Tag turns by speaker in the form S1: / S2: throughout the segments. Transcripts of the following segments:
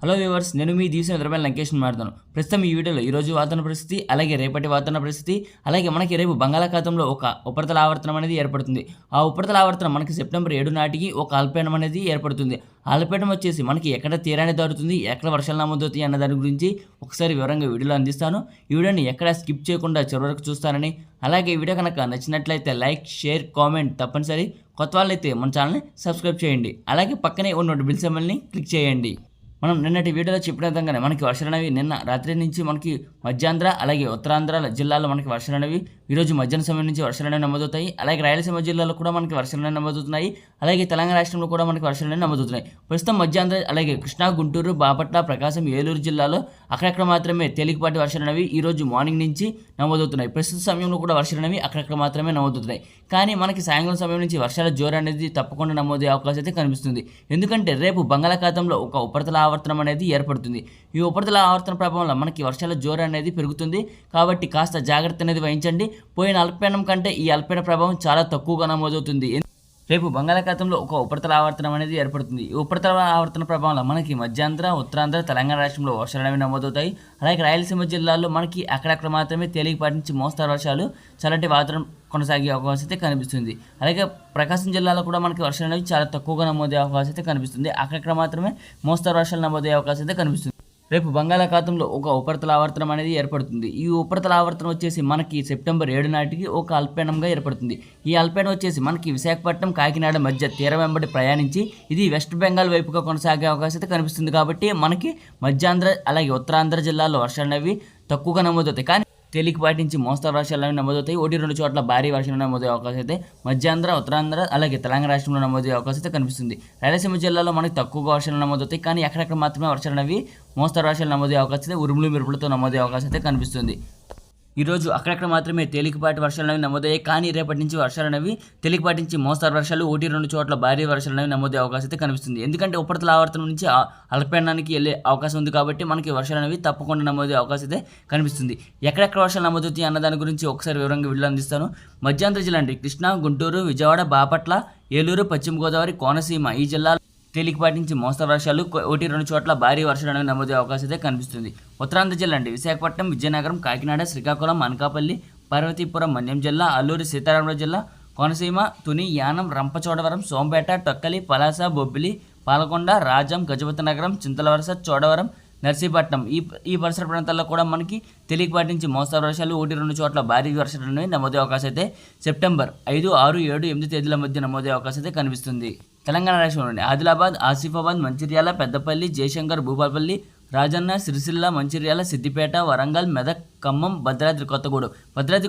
S1: Hello viewers, నేను మీ దీసిన ద్రవ్యాల లంకేష్ని మాట్లాడతాను. ప్రస్తుతం ఈ వీడియోలో ఈరోజు వాతావరణ పరిస్థితి, అలాగే రేపటి వాతావరణ పరిస్థితి, అలాగే మనకి రేపు బంగాళాఖాతంలో ఒక ఉపరితల ఆవర్తనం అనేది ఏర్పడుతుంది. ఆ ఉపరితల ఆవర్తనం మనకి సెప్టెంబర్ 7 నాటికి ఒక అల్పపీడనం అనేది ఏర్పడుతుంది. ఆ అల్పపీడనం వచ్చేసి మనకి ఎక్కడ తీరాన్ని దాటుతుంది, ఎక్కడ వర్షాలు నమోదవుతాయి అన్న దాని గురించి ఒకసారి వివరంగా వీడియోలో అందిస్తాను. ఈ వీడియోని ఎక్కడ స్కిప్ చేయకుండా చివరి వరకు చూస్తారని, అలాగే ఈ వీడియో కనుక నచ్చినట్లయితే లైక్, షేర్, కామెంట్ తప్పనిసరి. కొత్త వాళ్ళైతే మన ఛానల్ని సబ్స్క్రైబ్ చేయండి. అలాగే పక్కనే ఉన్న బెల్ సింబల్ని క్లిక్ చేయండి. మనం నిన్నటి వీడియోలో చెప్పిన విధంగానే మనకి వర్షాలు అనేవి నిన్న రాత్రి నుంచి మనకి మధ్యాంధ్ర అలాగే ఉత్తరాంధ్ర జిల్లాల్లో మనకి వర్షాలు అనేవి ఈరోజు మధ్యాహ్నం సమయం నుంచి వర్షాలు అనేవి నమోదవుతాయి. అలాగే రాయలసీమ జిల్లాలో కూడా మనకి వర్షాలు అనేవి నమోదవుతున్నాయి. అలాగే తెలంగాణ రాష్ట్రంలో కూడా మనకి వర్షాలు అనేవి నమోదవుతున్నాయి. ప్రస్తుతం మధ్యాంధ్ర అలాగే కృష్ణా, గుంటూరు, బాపట్ల, ప్రకాశం, ఏలూరు జిల్లాలో అక్కడక్కడ మాత్రమే తేలికపాటి వర్షాలు అనేవి ఈరోజు మార్నింగ్ నుంచి నమోదవుతున్నాయి. ప్రస్తుత సమయంలో కూడా వర్షాలు అనేవి అక్కడక్కడ మాత్రమే నమోదవుతున్నాయి. కానీ మనకి సాయంకాలం సమయం నుంచి వర్షాల జోరు అనేది తప్పకుండా నమోదయ్యే అవకాశం అయితే కనిపిస్తుంది. ఎందుకంటే రేపు బంగాళాఖాతంలో ఒక ఉపరితల ఆవర్తనం అనేది ఏర్పడుతుంది. ఈ ఉపరితల ఆవర్తన ప్రభావంలో మనకి వర్షాల జోరు అనేది పెరుగుతుంది. కాబట్టి కాస్త జాగ్రత్త అనేది వహించండి. పోయిన అల్పపీడనం కంటే ఈ అల్పపీడన ప్రభావం చాలా తక్కువగా నమోదవుతుంది. రేపు బంగాళాఖాతంలో ఒక ఉపరితల ఆవర్తనం అనేది ఏర్పడుతుంది. ఈ ఉపరితల ఆవర్తన ప్రభావంలో మనకి మధ్యాంధ్ర, ఉత్తరాంధ్ర, తెలంగాణ రాష్ట్రంలో వర్షాలు అనేవి నమోదవుతాయి. అలాగే రాయలసీమ జిల్లాల్లో మనకి అక్కడక్కడ మాత్రమే తేలికపాటి నుంచి మోస్తారు వర్షాలు, చల్లటి వాతావరణం కొనసాగే అవకాశం అయితే కనిపిస్తుంది. అలాగే ప్రకాశం జిల్లాలో కూడా మనకి వర్షాలు అనేవి చాలా తక్కువగా నమోదయ్యే అవకాశం అయితే కనిపిస్తుంది. అక్కడక్కడ మాత్రమే మోస్తారు వర్షాలు నమోదయ్యే అవకాశం అయితే కనిపిస్తుంది. రేపు బంగాళాఖాతంలో ఒక ఉపరితల ఆవర్తనం అనేది ఏర్పడుతుంది. ఈ ఉపరితల ఆవర్తనం వచ్చేసి మనకి సెప్టెంబర్ 7 నాటికి ఒక అల్పపీడనంగా ఏర్పడుతుంది. ఈ అల్పపీడనం వచ్చేసి మనకి విశాఖపట్నం, కాకినాడ మధ్య తీరం వెంబడి ప్రయాణించి ఇది వెస్ట్ బెంగాల్ వైపుగా కొనసాగే అవకాశం అయితే కనిపిస్తుంది. కాబట్టి మనకి మధ్యాంధ్ర అలాగే ఉత్తరాంధ్ర జిల్లాలో వర్షాలు అనేవి తక్కువగా నమోదవుతాయి. కానీ తేలికపాటి నుంచి మోస్తరు వర్షాలు అనేవి నమోదవుతాయి. 1-2 చోట్ల భారీ వర్షాలు నమోదయ్యే అవకాశం అయితే మధ్యాంధ్ర, ఉత్తరాంధ్ర అలాగే తెలంగాణ రాష్ట్రంలో నమోదయ్యే అవకాశం అయితే కనిపిస్తుంది. రాయలసీమ జిల్లాలో మనకి తక్కువగా వర్షాలు నమోదవుతాయి. కానీ ఎక్కడెక్కడ మాత్రమే వర్షాలు అనేవి మోస్తరు వర్షాలు నమోదయ్యే అవకాశం అయితే ఉరుములు మెరుపులతో నమోదయ్యే అవకాశం అయితే కనిపిస్తుంది. ఈరోజు అక్కడక్కడ మాత్రమే తేలికపాటి వర్షాలు అనేవి నమోదయ్యాయి. కానీ రేపటి నుంచి వర్షాలు అనేవి తేలికపాటి నుంచి మోస్తరు వర్షాలు, 1-2 చోట్ల భారీ వర్షాలు అనేవి నమోదయ్యే అవకాశం అయితే కనిపిస్తుంది. ఎందుకంటే ఉపరితల ఆవర్తనం నుంచి అల్పపీడనానికి వెళ్ళే అవకాశం ఉంది. కాబట్టి మనకి వర్షాలు అనేవి తప్పకుండా నమోదయ్యే అవకాశం అయితే కనిపిస్తుంది. ఎక్కడెక్కడ వర్షాలు నమోదవుతాయి అన్న దాని గురించి ఒకసారి వివరంగా వీడియో అందిస్తాను. మధ్యాంధ్ర జిల్లా అంటే కృష్ణా, గుంటూరు, విజయవాడ, బాపట్ల, ఏలూరు, పశ్చిమ గోదావరి, కోనసీమ ఈ జిల్లాలో తేలికపాటి నుంచి మోస్తరు వర్షాలు, 1-2 చోట్ల భారీ వర్షాలు అనేవి నమోదయ్యే అవకాశం అయితే కనిపిస్తుంది. ఉత్తరాంధ్ర జిల్లా అంటే విశాఖపట్నం, విజయనగరం, కాకినాడ, శ్రీకాకుళం, అనకాపల్లి, పార్వతీపురం, మన్యం జిల్లా, అల్లూరి సీతారామరాజు జిల్లా, కోనసీమ, తుని, యానం, రంపచోడవరం, సోంపేట, టొక్కలి, పలాస, బొబ్బిలి, పాలకొండ, రాజం, గజపతి నగరం, చింతలవలస, చోడవరం, నర్సీపట్నం ఈ పరిసర ప్రాంతాల్లో కూడా మనకి తేలికపాటి నుంచి మోస్తరు వర్షాలు, 1-2 చోట్ల భారీ వర్షాలు అనేవి నమోదయ్యే అవకాశం అయితే సెప్టెంబర్ 5, 6, 7, 8 తేదీల మధ్య నమోదయ్యే అవకాశం అయితే కనిపిస్తుంది. తెలంగాణ రాష్ట్రంలోని ఆదిలాబాద్, ఆసిఫాబాద్, మంచిర్యాల, పెద్దపల్లి, జయశంకర్, భూపాలపల్లి, రాజన్న, సిరిసిల్ల, మంచిర్యాల, సిద్దిపేట, వరంగల్, మెదక్, ఖమ్మం, భద్రాద్రి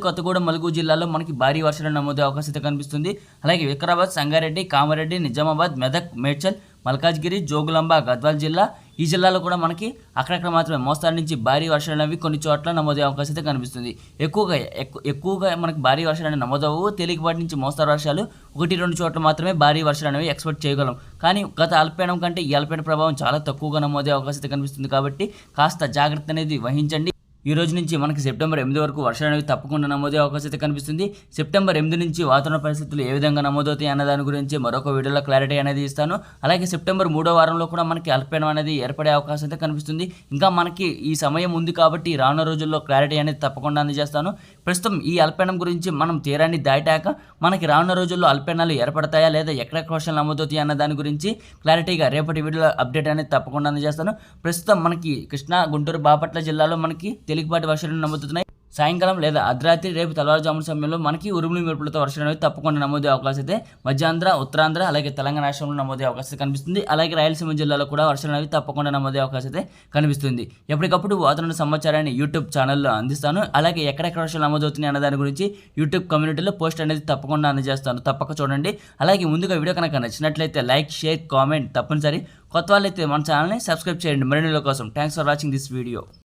S1: కొత్తగూడెం, ములుగు జిల్లాలో మనకి భారీ వర్షాలు నమోదయ్యే అవకాశం అయితే కనిపిస్తుంది. అలాగే వికారాబాద్, సంగారెడ్డి, కామారెడ్డి, నిజామాబాద్, మెదక్, మేడ్చల్, మల్కాజ్గిరి, జోగులాంబ, గద్వాల్ జిల్లా ఈ జిల్లాలో కూడా మనకి అక్కడక్కడ మాత్రమే మోస్తారు నుంచి భారీ వర్షాలు అనేవి కొన్ని చోట్ల నమోదయ్యే అవకాశం అయితే కనిపిస్తుంది. ఎక్కువగా మనకి భారీ వర్షాలు అనేవి నమోదవు. తేలికపాటి నుంచి మోస్తారు వర్షాలు 1-2 చోట్ల మాత్రమే భారీ వర్షాలు అనేవి ఎక్స్పెక్ట్ చేయగలం. కానీ గత అల్పపీడనం కంటే ఈ అల్పపీడన ప్రభావం చాలా తక్కువగా నమోదయ్యే అవకాశం అయితే కనిపిస్తుంది. కాబట్టి కాస్త జాగ్రత్త అనేది వహించండి. ఈ రోజు నుంచి మనకి సెప్టెంబర్ 8 వరకు వర్షాలు అనేవి తప్పకుండా నమోదయ్యే అవకాశం అయితే కనిపిస్తుంది. సెప్టెంబర్ 8 నుంచి వాతావరణ పరిస్థితులు ఏ విధంగా నమోదవుతాయి అన్న దాని గురించి మరొక వీడియోలో క్లారిటీ అనేది ఇస్తాను. అలాగే సెప్టెంబర్ 3వ వారంలో కూడా మనకి అల్పపీడనం అనేది ఏర్పడే అవకాశం అయితే కనిపిస్తుంది. ఇంకా మనకి ఈ సమయం ఉంది కాబట్టి రానున్న రోజుల్లో క్లారిటీ అనేది తప్పకుండా అందజేస్తాను. ప్రస్తుతం ఈ అల్పపీడనం గురించి మనం తీరాన్ని దాటాక మనకి రానున్న రోజుల్లో అల్పపీడనాలు ఏర్పడతాయా లేదా ఎక్కడెక్కడ వర్షాలు నమోదవుతాయి అన్న దాని గురించి క్లారిటీగా రేపటి వీడియోలో అప్డేట్ అనేది తప్పకుండా అందజేస్తాను. ప్రస్తుతం మనకి కృష్ణా, గుంటూరు, బాపట్ల జిల్లాలో మనకి తేలికపాటి వర్షాలు నమోదవుతున్నాయి. సాయంకాలం లేదా అర్ధరాత్రి రేపు తెల్లవారుజామున సమయంలో మనకి ఉరుములు మెరుపులతో వర్షాలు అనేవి తప్పకుండా నమోదయ్యే అవకాశం అయితే మధ్యాంధ్ర, ఉత్తరాంధ్ర అలాగే తెలంగాణ రాష్ట్రంలో నమోదయ్యే అవకాశం కనిపిస్తుంది. అలాగే రాయలసీమ జిల్లాలో కూడా వర్షాలు అనేవి తప్పకుండా నమోదయ్యే అవకాశం అయితే కనిపిస్తుంది. ఎప్పటికప్పుడు వాతావరణ సమాచారాన్ని యూట్యూబ్ ఛానల్లో అందిస్తాను. అలాగే ఎక్కడెక్కడ వర్షాలు నమోదవుతున్నాయి అన్న దాని గురించి యూట్యూబ్ కమ్యూనిటీలో పోస్ట్ అనేది తప్పకుండా అందజేస్తాను. తప్పక చూడండి. అలాగే ముందుగా వీడియో కనుక నచ్చినట్లయితే లైక్, షేర్, కామెంట్ తప్పనిసరి. కొత్త వాళ్ళైతే మన ఛానల్ని సబ్స్క్రైబ్ చేయండి మరిన్ని వీడియోల కోసం. Thanks for watching this video.